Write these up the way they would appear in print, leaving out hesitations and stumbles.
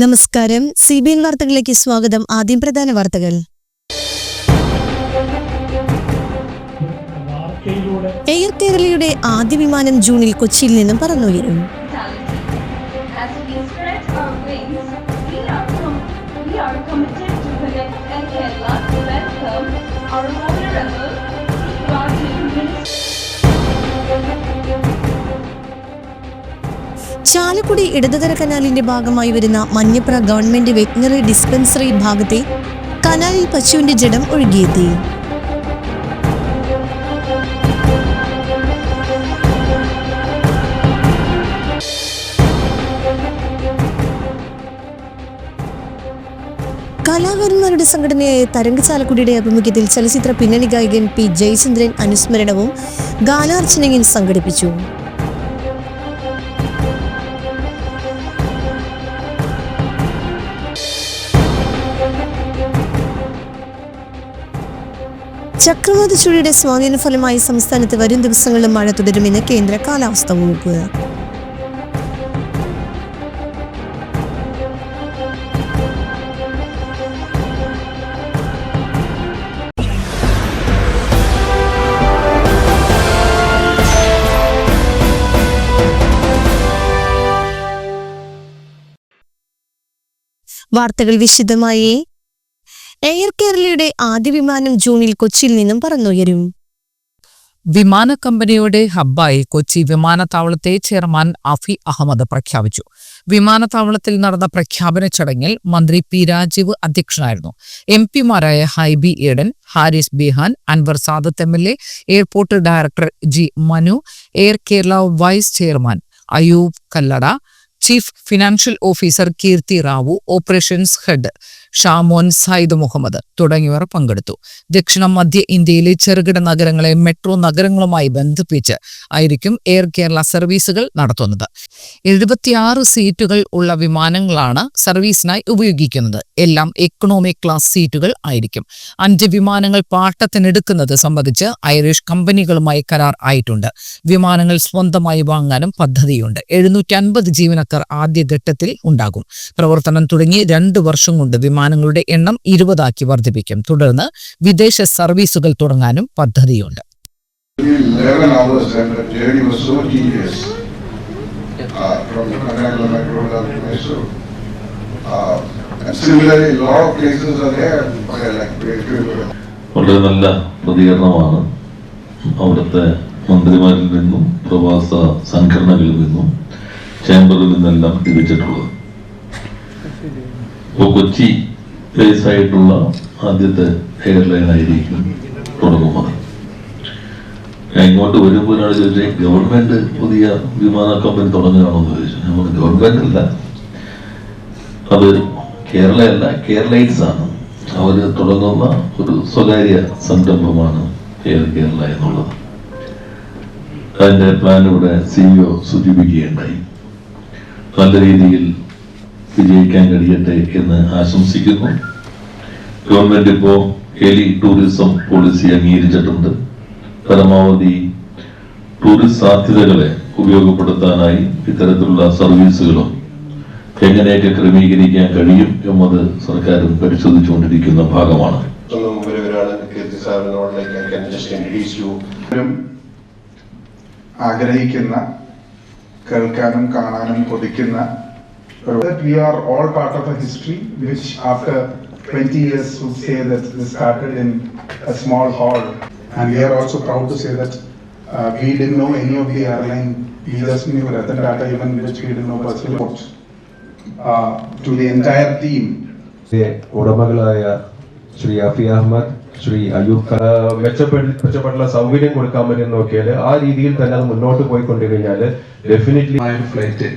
നമസ്കാരം. CBN വാർത്തകളിലേക്ക് സ്വാഗതം. ആദ്യം പ്രധാന വാർത്തകൾ. എയർ കേരളയുടെ ആദ്യ വിമാനം ജൂണിൽ കൊച്ചിയിൽ നിന്നും പറന്നുയരും. ചാലക്കുടി ഇടതുകര കനാലിന്റെ ഭാഗമായി വരുന്ന മഞ്ഞപ്ര ഗവൺമെന്റ് വെറ്റിനറി ഡിസ്പെൻസറി ഭാഗത്തെ കനാലിൽ പശുവിന്റെ ജഡം ഒഴുകിയെത്തി. കലാകാരന്മാരുടെ സംഘടനയായ തരംഗ് ചാലക്കുടിയുടെ ആഭിമുഖ്യത്തിൽ ചലച്ചിത്ര പിന്നണി ഗായകൻ P. ജയചന്ദ്രൻ അനുസ്മരണവും ഗാനാർച്ചനയും സംഘടിപ്പിച്ചു. ചക്രവാത ചുഴിയുടെ സ്വാധീന ഫലമായി സംസ്ഥാനത്ത് വരും ദിവസങ്ങളിലും മഴ തുടരുമെന്ന് കേന്ദ്ര കാലാവസ്ഥാ വകുപ്പ്. വാർത്തകൾ വിശദമായി. എയർ കേരളയുടെ ആദ്യ വിമാനം ജൂണിൽ കൊച്ചിയിൽ നിന്നും പറന്നുയരും. വിമാന കമ്പനിയുടെ ഹബ്ബായി കൊച്ചി വിമാനത്താവളത്തെ ചെയർമാൻ അഫി അഹമ്മദ് പ്രഖ്യാപിച്ചു. വിമാനത്താവളത്തിൽ നടന്ന പ്രഖ്യാപന ചടങ്ങിൽ മന്ത്രി P. രാജീവ് അധ്യക്ഷനായിരുന്നു. MP മാരായ Hibi Eden, Haris Bihan, Anwar Sadath MLA, airport director G. Manu, air Kerala vice chairman Ayoob Kallada, chief financial officer Keerthi Rao, operations head Shamon Sayyid Muhammed തുടങ്ങിയവർ പങ്കെടുത്തു. ദക്ഷിണ മധ്യ ഇന്ത്യയിലെ ചെറുകിട നഗരങ്ങളെ മെട്രോ നഗരങ്ങളുമായി ബന്ധിപ്പിച്ച് ആയിരിക്കും എയർ കേരള സർവീസുകൾ നടത്തുന്നത്. 76 സീറ്റുകൾ ഉള്ള വിമാനങ്ങളാണ് സർവീസിനായി ഉപയോഗിക്കുന്നത്. എല്ലാം എക്കണോമിക് ക്ലാസ് സീറ്റുകൾ ആയിരിക്കും. 5 വിമാനങ്ങൾ പാട്ടത്തിനെടുക്കുന്നത് സംബന്ധിച്ച് ഐറിഷ് കമ്പനികളുമായി കരാർ ആയിട്ടുണ്ട്. വിമാനങ്ങൾ സ്വന്തമായി വാങ്ങാനും പദ്ധതിയുണ്ട്. 750 ജീവനക്കാർ ആദ്യഘട്ടത്തിൽ ഉണ്ടാകും. പ്രവർത്തനം തുടങ്ങി 2 വർഷം കൊണ്ട് വിമാനങ്ങളുടെ എണ്ണം 20 വർദ്ധിപ്പിക്കും. തുടർന്ന് വിദേശ സർവീസുകൾ തുടങ്ങാനും പദ്ധതിയുണ്ട്. വളരെ നല്ല പ്രതികരണമാണ് അവിടുത്തെ മന്ത്രിമാരിൽ നിന്നും പ്രവാസ സംഘടനകളിൽ നിന്നും ചേംബറിൽ നിന്നെല്ലാം ലഭിച്ചിട്ടുള്ളത്. ഇപ്പോൾ കൊച്ചി ബേസ് ആയിട്ടുള്ള ആദ്യത്തെ എയർലൈൻ ആയിരിക്കും തുടങ്ങുന്നത്. ഇങ്ങോട്ട് വരുമ്പോൾ ഒരാൾ ചോദിച്ചാൽ ഗവൺമെന്റ് പുതിയ വിമാന കമ്പനി തുടങ്ങുകയാണെന്ന് ചോദിച്ചു. നമ്മൾ ഗവൺമെന്റ് അല്ല, അത് കേരളയല്ല, കേരളൈറ്റ്സ് ആണ്. അവർ തുടങ്ങുന്ന ഒരു സ്വകാര്യ സംരംഭമാണ് എയർ കേരള എന്നുള്ളത്. അതിന്റെ പ്ലാൻ ഇവിടെ CEO സൂചിപ്പിക്കുകയുണ്ടായി. നല്ല രീതിയിൽ വിജയിക്കാൻ കഴിയട്ടെ എന്ന് ആശംസിക്കുന്നു. ഗവൺമെന്റ് ഇപ്പോ ഹെലി ടൂറിസം പോളിസി അംഗീകരിച്ചിട്ടുണ്ട്. പരമാവധി ടൂറിസ്റ്റ് സാധ്യതകളെ ഉപയോഗപ്പെടുത്താനായി ഇത്തരത്തിലുള്ള സർവീസുകളും എങ്ങനെയൊക്കെ ക്രമീകരിക്കാൻ കഴിയും എന്നത് സർക്കാരും പരിശോധിച്ചുകൊണ്ടിരിക്കുന്ന ഭാഗമാണ്. ആഗ്രഹിക്കുന്ന, കേൾക്കാനും കാണാനും കൊതിക്കുന്ന we are all part of a history which after 20 years would say that this started in a small hall, and we are also proud to say that we didn't know any of the airline leaders knew Ratan Tata, even which we didn't know personally. To the entire team, ഉടമകളായ Shri Afi Ahmed, Shri Ayub, മെച്ചപ്പെട്ട സൗകര്യം കൊടുക്കാൻ പറ്റും നോക്കിയാൽ ആ രീതിയിൽ തന്നെ അത് മുന്നോട്ട് പോയിക്കൊണ്ടിരുന്നാൽ ഡെഫിനറ്റ്ലി ഫ്ലൈറ്റ്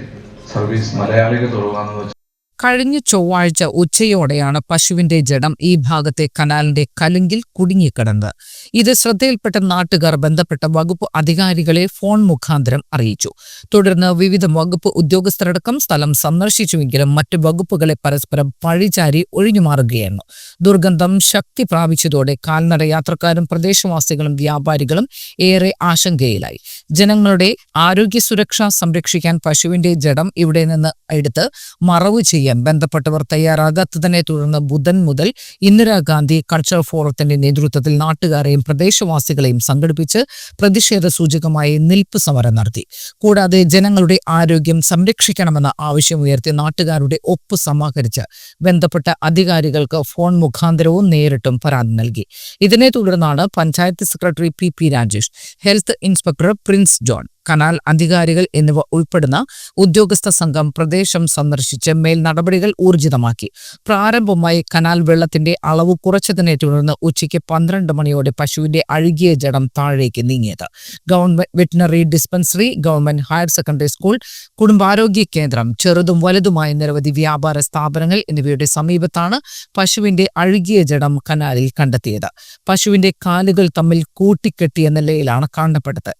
സർവീസ് മലയാളികൾ തുടങ്ങാമെന്ന് വെച്ചാൽ കഴിഞ്ഞ ചൊവ്വാഴ്ച ഉച്ചയോടെയാണ് പശുവിന്റെ ജഡം ഈ ഭാഗത്തെ കനാലിന്റെ കലുങ്കിൽ കുടുങ്ങിക്കിടന്നത്. ഇത് ശ്രദ്ധയിൽപ്പെട്ട നാട്ടുകാർ ബന്ധപ്പെട്ട വകുപ്പ് അധികാരികളെ ഫോൺ മുഖാന്തരം അറിയിച്ചു. തുടർന്ന് വിവിധ വകുപ്പ് ഉദ്യോഗസ്ഥരടക്കം സ്ഥലം സന്ദർശിച്ചുവെങ്കിലും മറ്റു വകുപ്പുകളെ പരസ്പരം പഴിചാരി ഒഴിഞ്ഞുമാറുകയായിരുന്നു. ദുർഗന്ധം ശക്തി പ്രാപിച്ചതോടെ കാൽനട യാത്രക്കാരും പ്രദേശവാസികളും വ്യാപാരികളും ഏറെ ആശങ്കയിലായി. ജനങ്ങളുടെ ആരോഗ്യ സുരക്ഷ സംരക്ഷിക്കാൻ പശുവിന്റെ ജഡം ഇവിടെ നിന്ന് എടുത്ത് മറവ് ചെയ്യാൻ ചെയ്യാൻ ബന്ധപ്പെട്ടവർ തയ്യാറാകാത്തതിനെ തുടർന്ന് ബുധൻ മുതൽ ഇന്ദിരാഗാന്ധി കൾച്ചറൽ ഫോറത്തിന്റെ നേതൃത്വത്തിൽ നാട്ടുകാരെയും പ്രദേശവാസികളെയും സംഘടിപ്പിച്ച് പ്രതിഷേധ സൂചകമായി നിൽപ്പ് സമരം നടത്തി. കൂടാതെ ജനങ്ങളുടെ ആരോഗ്യം സംരക്ഷിക്കണമെന്ന ആവശ്യമുയർത്തി നാട്ടുകാരുടെ ഒപ്പ് സമാഹരിച്ച് ബന്ധപ്പെട്ട അധികാരികൾക്ക് ഫോൺ മുഖാന്തരവും നേരിട്ടും പരാതി നൽകി. ഇതിനെ തുടർന്നാണ് panchayat secretary P Rajesh, health inspector Prince John, canal അധികാരികൾ എന്നിവ ഉൾപ്പെടുന്ന ഉദ്യോഗസ്ഥ സംഘം പ്രദേശം സന്ദർശിച്ച് മേൽ നടപടികൾ ഊർജിതമാക്കി. പ്രാരംഭമായി കനാൽ വെള്ളത്തിന്റെ അളവ് കുറച്ചതിനെ തുടർന്ന് ഉച്ചയ്ക്ക് 12 മണിയോടെ പശുവിന്റെ അഴുകിയ ജഡം താഴേക്ക് നീങ്ങിയത്. Government veterinary dispensary, government higher secondary school, കുടുംബാരോഗ്യ കേന്ദ്രം, ചെറുതും വലുതുമായ നിരവധി വ്യാപാര സ്ഥാപനങ്ങൾ എന്നിവയുടെ സമീപത്താണ് പശുവിന്റെ അഴുകിയ ജഡം കനാലിൽ കണ്ടെത്തിയത്. പശുവിന്റെ കാലുകൾ തമ്മിൽ കൂട്ടിക്കെട്ടിയ നിലയിലാണ് കാണപ്പെട്ടത്.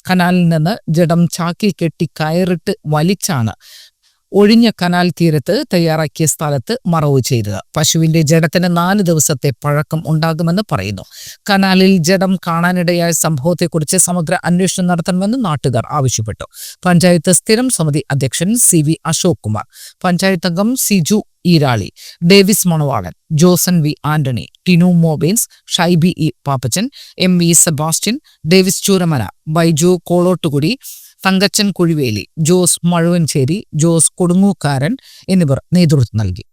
കനാലിൽ നിന്ന് ജഡം ചാക്കിൽ കെട്ടി കയറിട്ട് വലിച്ചാണ് ഒഴിഞ്ഞ കനാൽ തീരത്ത് തയ്യാറാക്കിയ സ്ഥലത്ത് മറവ് ചെയ്തത്. പശുവിന്റെ ജഡത്തിന് 4 ദിവസത്തെ പഴക്കം ഉണ്ടാകുമെന്ന് പറയുന്നു. കനാലിൽ ജഡം കാണാനിടയായ സംഭവത്തെക്കുറിച്ച് സമഗ്ര അന്വേഷണം നടത്തണമെന്ന് നാട്ടുകാർ ആവശ്യപ്പെട്ടു. പഞ്ചായത്ത് സ്ഥിരം സമിതി അധ്യക്ഷൻ CV അശോക് കുമാർ, പഞ്ചായത്ത് അംഗം Siju Eerali, Davis Manavalan, Josan V Antony, Tinu Mobins, Shaibi E Pappachan, MV Sebastian, Davis Chooramala, Baiju Kolottukudi, Thankachan Kuzhiveli, Jose Mazhuvancheri, Jose Kodungookkaran എന്നിവർ നേതൃത്വം നൽകി.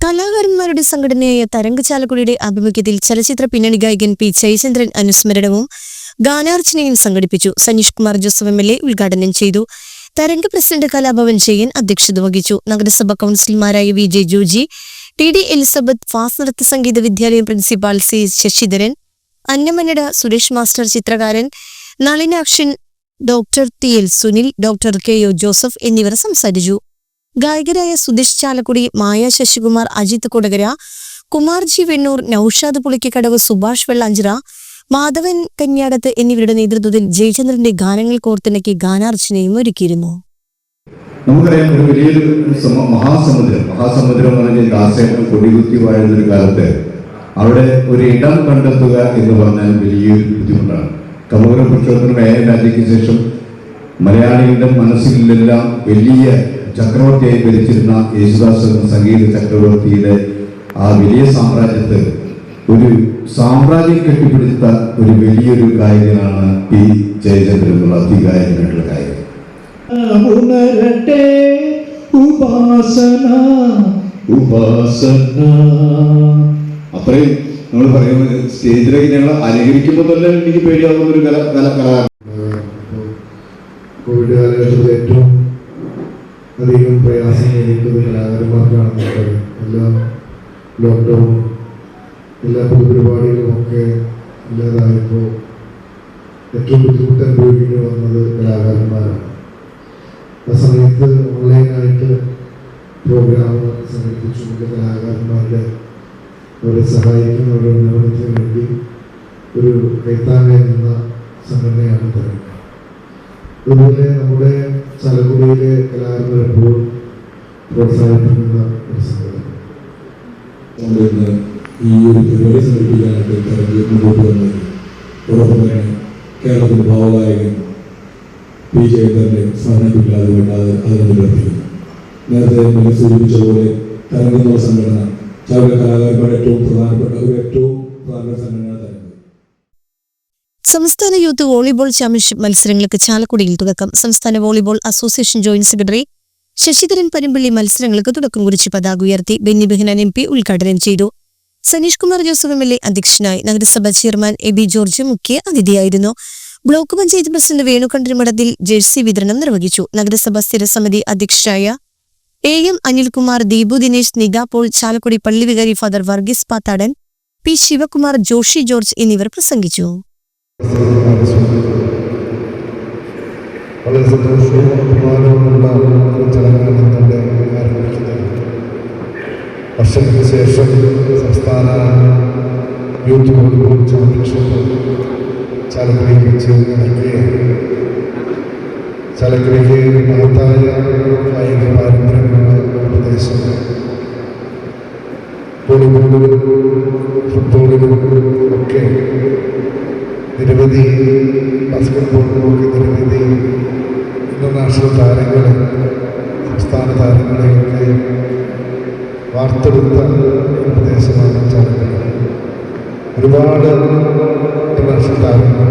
കലാകാരന്മാരുടെ സംഘടനയായ തരംഗ് ചാലക്കുടിയുടെ ആഭിമുഖ്യത്തിൽ ചലച്ചിത്ര പിന്നണി ഗായകൻ P ജയചന്ദ്രൻ അനുസ്മരണവും ഗാനാർച്ചനയും സംഘടിപ്പിച്ചു. സനീഷ് കുമാർ ജോസഫ് MLA ഉദ്ഘാടനം ചെയ്തു. തരംഗ് പ്രസിഡന്റ് കലാഭവൻ ജയൻ അധ്യക്ഷത വഹിച്ചു. നഗരസഭ കൗൺസിലർമാരായ VJ Joji, TD Elizabeth, Faas Nritha Sangeetha Vidyalayam principal C Sasidharan, Annamanada Suresh master, ചിത്രകാരൻ Nalinakshan, doctor TL Sunil, doctor KO Joseph എന്നിവർ സംസാരിച്ചു. ഗായകരായ സുധീഷ് ചാലക്കുടി, മായ ശശികുമാർ, അജിത് കൊടകര, കുമാർജി വെണ്ണൂർ, നൌഷാദ് പുളിക്കക്കടവ്, സുഭാഷ് വെള്ളാഞ്ചിറ, മാധവൻ കന്യാടത്ത് എന്നിവരുടെ നേതൃത്വത്തിൽ ജയചന്ദ്രന്റെ ഗാനങ്ങൾ കോർത്തിണക്കി ഗാനാർച്ചനയും ഒരുക്കിയിരുന്നു. നമുക്കറിയാം, ഒരു വലിയൊരു മഹാസമുദ്രം എന്ന് പറഞ്ഞാൽ ദാസേട്ടൻ കൊടികുത്തി വാഴുന്നൊരു കാലത്ത് അവിടെ ഒരു ഇടം കണ്ടെത്തുക എന്ന് പറഞ്ഞാൽ വലിയൊരു ബുദ്ധിമുട്ടാണ്. കമൂര പുരുഷോത്തമൻ രാജ്യക്ക് ശേഷം മലയാളികളുടെ മനസ്സിലെല്ലാം വലിയ ചക്രവർത്തിയായി ഭരിച്ചിരുന്ന യേശുദാസ് എന്ന സംഗീത ചക്രവർത്തിയുടെ ആ വലിയ സാമ്രാജ്യത്ത് ഒരു സാമ്രാജ്യം കെട്ടിപ്പിടിച്ച ഒരു വലിയൊരു ഗായകനാണ് P ജയചന്ദ്രൻ എന്നുള്ള അതിഗായകനായിട്ടുള്ള ഗായകൻ. അത്രയും നമ്മൾ പറയുന്നത് സ്റ്റേജിലേക്ക് ഞങ്ങൾ അനുകരിക്കുമ്പോൾ തന്നെ എനിക്ക് പേടിയാവുന്ന ഒരു കലാകാരൻ. കോവിഡ് കാലഘട്ടത്തിൽ ഏറ്റവും അധികം പ്രയാസം നേരിടുന്ന കലാകാരന്മാർക്കാണ്. എല്ലാം ലോക്ക്ഡൗൺ, എല്ലാ പൊതുപരിപാടികളുമൊക്കെ ഇല്ലാതായപ്പോൾ ഏറ്റവും ബുദ്ധിമുട്ട് അനുഭവിക്കേണ്ടി വന്നത് കലാകാരന്മാരാണ്. ആ സമയത്ത് ഓൺലൈനായിട്ട് പ്രോഗ്രാം സംഘടിപ്പിച്ചുകൊണ്ട് കലാകാരന്മാരുടെ അവരെ സഹായിക്കുന്ന അവരുടെ ഉന്നമനത്തിന് വേണ്ടി ഒരു കൈത്താങ്ങായി നിന്ന സംഘടനയാണ് തരംഗ്. അതുപോലെ നമ്മുടെ ചാലക്കുടിയിലെ കലാകാരന്മാർ എപ്പോഴും പ്രോത്സാഹിപ്പിക്കുന്ന ഒരു സംഘടന. ഈ ഒരു പരിപാടി സംഘടിപ്പിക്കാനായിട്ട് തരംഗ് മുന്നോട്ട് വന്നത് അതോടൊപ്പം തന്നെ കേരളത്തിൻ്റെ ഭാവഗായകൻ P ജയചന്ദ്രൻ്റെ സ്ഥാനമില്ലാതെ വേണ്ടാതെ അതിനകത്ത് പ്രവർത്തിക്കുന്നു. നേരത്തെ നമ്മൾ സൂചിപ്പിച്ച പോലെ തരംഗ് എന്നുള്ള സംഘടന ചാലക്കുടി കലാകാരന്മാരുടെ ഏറ്റവും പ്രധാനപ്പെട്ട സംഘടനയാണ് തരംഗ്. സംസ്ഥാന യൂത്ത് വോളിബോൾ ചാമ്പ്യൻഷിപ്പ് മത്സരങ്ങൾക്ക് ചാലക്കുടിയിൽ തുടക്കം. സംസ്ഥാന volleyball association joint secretary Sasidharan Parumpalli മത്സരങ്ങൾക്ക് തുടക്കം കുറിച്ച് പതാക ഉയർത്തി. ബെന്നി ബെഹനാൻ MP ഉദ്ഘാടനം ചെയ്തു. സനീഷ് കുമാർ ജോസഫ് MLA അധ്യക്ഷനായി. നഗരസഭാ ചെയർമാൻ AB ജോർജ് മുഖ്യ അതിഥിയായിരുന്നു. Block panchayat president Venu Kandarimadathil jersey വിതരണം നിർവഹിച്ചു. നഗരസഭാ സ്ഥിരസമിതി അധ്യക്ഷരായ AM അനിൽകുമാർ, ദീപു ദിനേശ്, നിഗ പോൾ, ചാലക്കുടി പള്ളി വികാരി Father Varghese Pathadan, P Sivakumar, Joshy George എന്നിവർ പ്രസംഗിച്ചു. വളരെ സന്തോഷവും അഭിമാനവുമുള്ള ചടങ്ങാണ് ആരംഭിക്കുന്നത്. വർഷങ്ങൾക്ക് ശേഷം സംസ്ഥാന യൂത്ത് വോളിബോൾ ചാമ്പ്യൻഷിപ്പ് ചാലക്കുടിയിൽ വെച്ച് നടക്കുകയാണ്. ചാലക്കുടിക്ക് മഹത്തായ കായിക പാരമ്പര്യമുള്ള പ്രദേശം. വോളിബോളിലും ഫുട്ബോളിലും ഒക്കെ നിരവധി, ബാസ്കറ്റ്ബോളിലും ഒക്കെ നിരവധി ഇന്റർനാഷണൽ ഇന്റർനാഷണൽ താരങ്ങളെ, സംസ്ഥാന താരങ്ങളെയൊക്കെ വാർത്തെടുത്ത പ്രദേശമാണ് ചാലക്കുടി. ഒരുപാട് ഇന്റർനാഷണൽ താരങ്ങൾ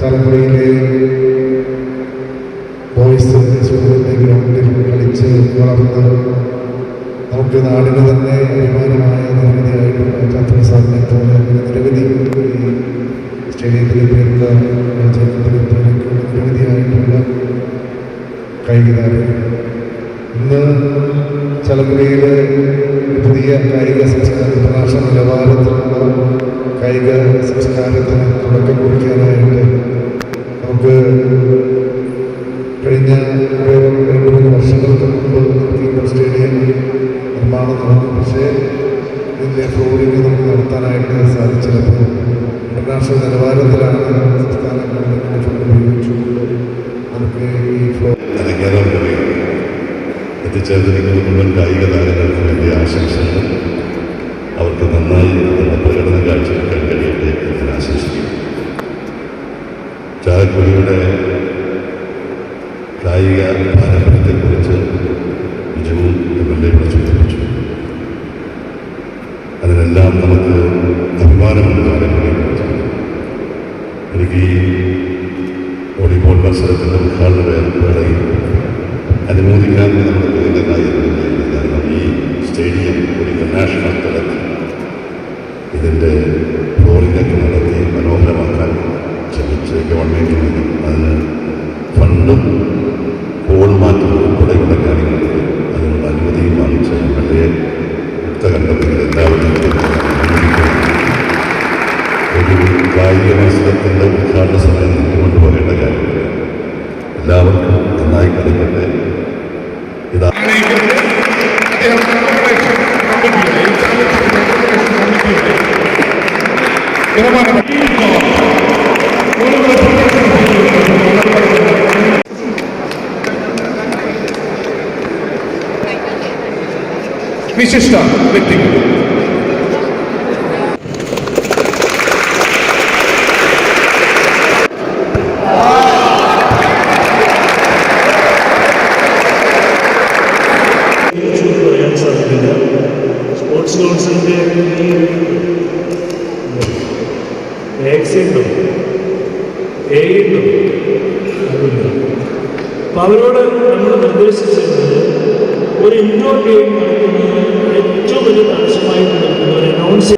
ചാലക്കുടിയിലെ ബോയ്സ് സ്കൂളിൻ്റെ ഗ്രൗണ്ടിൽ കളിച്ച് വളർന്ന് നമുക്ക് നാടിന് തന്നെ അഭിമാനമായ നിരവധിയായിട്ടുള്ള ചാത്തൻ സാറിനെ പോലെ നിരവധി സ്റ്റേഡിയത്തിലെ പേരുള്ള നിരവധിയായിട്ടുള്ള കായിക താരങ്ങൾ ഇന്ന് ചാലക്കുടിയിലെ പുതിയ കായിക സംസ്കാരം, ഇന്റർനാഷണൽ നിലവാരത്തിലുള്ള കായിക സംസ്കാരത്തിന് തുടക്കം കുറിക്കാനായിട്ട് നമുക്ക് കഴിഞ്ഞ 2-3 വർഷങ്ങൾക്ക് മുമ്പ് നമുക്ക് സ്റ്റേഡിയം നിർമ്മാണം നടന്നു. പക്ഷേ ഇതിൻ്റെ ഫ്ലോറിംഗ് നമുക്ക് നടത്താനായിട്ട് സാധിച്ചില്ല. ഇന്റർനാഷണൽ നിലവാരത്തിലാണ് സംസ്ഥാന ഗവൺമെൻറ് ഫണ്ട് ഉപയോഗിച്ചുകൊണ്ട് നമുക്ക് ഈ ഫ്ലോർ എത്തിച്ചേർന്നിരിക്കുന്ന മുഴുവൻ കായിക താരങ്ങൾക്ക് വേണ്ടി ആശംസകൾ. അവർക്ക് നന്നായി പ്രകടനം കാഴ്ചവെക്കാൻ കഴിയട്ടെ എന്ന് ആശംസിക്കുന്നു. ചാലക്കുടിയുടെ കായിക പാരമ്പര്യത്തെക്കുറിച്ച് ബിജു MLA സൂചിപ്പിച്ചു. അതിനെല്ലാം നമുക്ക് അഭിമാനമുണ്ട്. ചാലക്കുടിയെക്കുറിച്ച് എനിക്ക് ഈ വോളിബോൾ മത്സരത്തിൻ്റെ ഉദ്ഘാടന വേളയിൽ അനുമോദിക്കാൻ നമ്മുടെ പ്രിയങ്കരായിരുന്നു. കാരണം ഈ സ്റ്റേഡിയം ഒരു ഇന്റർനാഷണൽ തലത്തിൽ ഇതിൻ്റെ ഫ്ലോറിംഗൊക്കെ നടത്തി മനോഹരമാക്കാൻ ശ്രമിച്ച് ഗവൺമെൻറ്റിൽ നിന്നും അതിന് ഫണ്ടും കോൾ മാറ്റം ഉൾപ്പെടെയുള്ള കാര്യങ്ങൾ അതിനുള്ള അനുമതിയും വാങ്ങിച്ച MLA കണ്ടതിൽ എല്ലാവരും ഒരു കായിക മത്സരത്തിൻ്റെ ഉദ്ഘാടന സമയം നിന്നുകൊണ്ട് പറയേണ്ട കാര്യമില്ല. എല്ലാവർക്കും നന്നായി കളിക്കട്ടെ. ഇതാ വിശിഷ്ട വ്യക്തികൾ സ്പോർട്സ് കൗൺസിലിൻ്റെ വാക്സിനുണ്ടോ ഏയുണ്ടോ അതില്ല. അപ്പം അവരോട് നമ്മൾ നിർദ്ദേശിച്ചിരുന്നത് ഒരു ഇൻഡോർ ഗെയിം നടത്തുന്നത് ഏറ്റവും വലിയ തടസ്സമായിട്ട് നിൽക്കുന്ന ഒരു അനൗൺസ്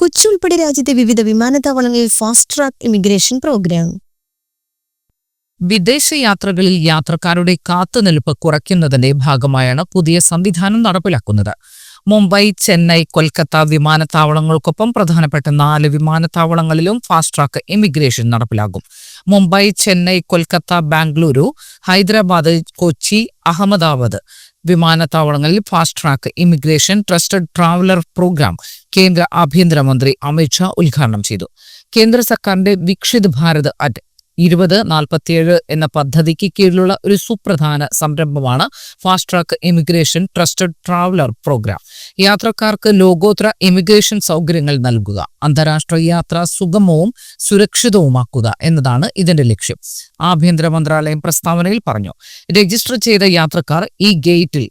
കൊച്ചി ഉൾപ്പെടെ രാജ്യത്തെ വിവിധ വിമാനത്താവളങ്ങളിൽ ഫാസ്റ്റ് ട്രാക്ക് ഇമിഗ്രേഷൻ പ്രോഗ്രാം. വിദേശയാത്രകളിൽ യാത്രക്കാരുടെ കാത്തുനിൽപ്പ് കുറയ്ക്കുന്നതിന്റെ ഭാഗമായാണ് പുതിയ സംവിധാനം നടപ്പിലാക്കുന്നത്. മുംബൈ, ചെന്നൈ, കൊൽക്കത്ത വിമാനത്താവളങ്ങൾക്കൊപ്പം പ്രധാനപ്പെട്ട 4 വിമാനത്താവളങ്ങളിലും fast track immigration നടപ്പിലാകും. Mumbai, Chennai, Kolkata, Bengaluru, Hyderabad, Kochi, Ahmedabad വിമാനത്താവളങ്ങളിൽ fast track immigration trusted traveller programme കേന്ദ്ര ആഭ്യന്തരമന്ത്രി അമിത്ഷാ ഉദ്ഘാടനം ചെയ്തു. കേന്ദ്ര സർക്കാരിന്റെ വികസിത് ഭാരത് അറ്റ് 2047 എന്ന പദ്ധതിക്ക് കീഴിലുള്ള ഒരു സുപ്രധാന സംരംഭമാണ് fast track immigration trusted traveller programme. യാത്രക്കാർക്ക് ലോകോത്തര ഇമിഗ്രേഷൻ സൗകര്യങ്ങൾ നൽകുക, അന്താരാഷ്ട്ര യാത്ര സുഗമവും സുരക്ഷിതവുമാക്കുക എന്നതാണ് ഇതിന്റെ ലക്ഷ്യം. ആഭ്യന്തര മന്ത്രാലയം പ്രസ്താവനയിൽ പറഞ്ഞു. രജിസ്റ്റർ ചെയ്ത യാത്രക്കാർ ഈ ഗേറ്റിൽ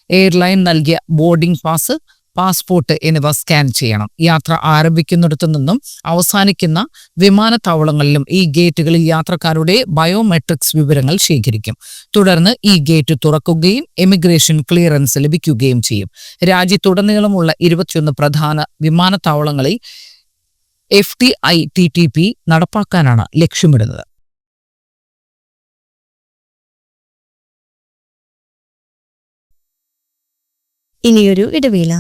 എയർലൈൻ നൽകിയ ബോർഡിംഗ് പാസ്, പാസ്പോർട്ട് എന്നിവ സ്കാൻ ചെയ്യണം. യാത്ര ആരംഭിക്കുന്നിടത്തു നിന്നും അവസാനിക്കുന്ന വിമാനത്താവളങ്ങളിലും ഈ ഗേറ്റുകളിൽ യാത്രക്കാരുടെ ബയോമെട്രിക്സ് വിവരങ്ങൾ ശേഖരിക്കും. തുടർന്ന് ഈ ഗേറ്റ് തുറക്കുകയും ഇമിഗ്രേഷൻ ക്ലിയറൻസ് ലഭിക്കുകയും ചെയ്യും. രാജ്യത്തുടനീളമുള്ള 21 പ്രധാന വിമാനത്താവളങ്ങളിൽ FTI-TTP നടപ്പാക്കാനാണ് ലക്ഷ്യമിടുന്നത്. ഇനിയൊരു ഇടവേള.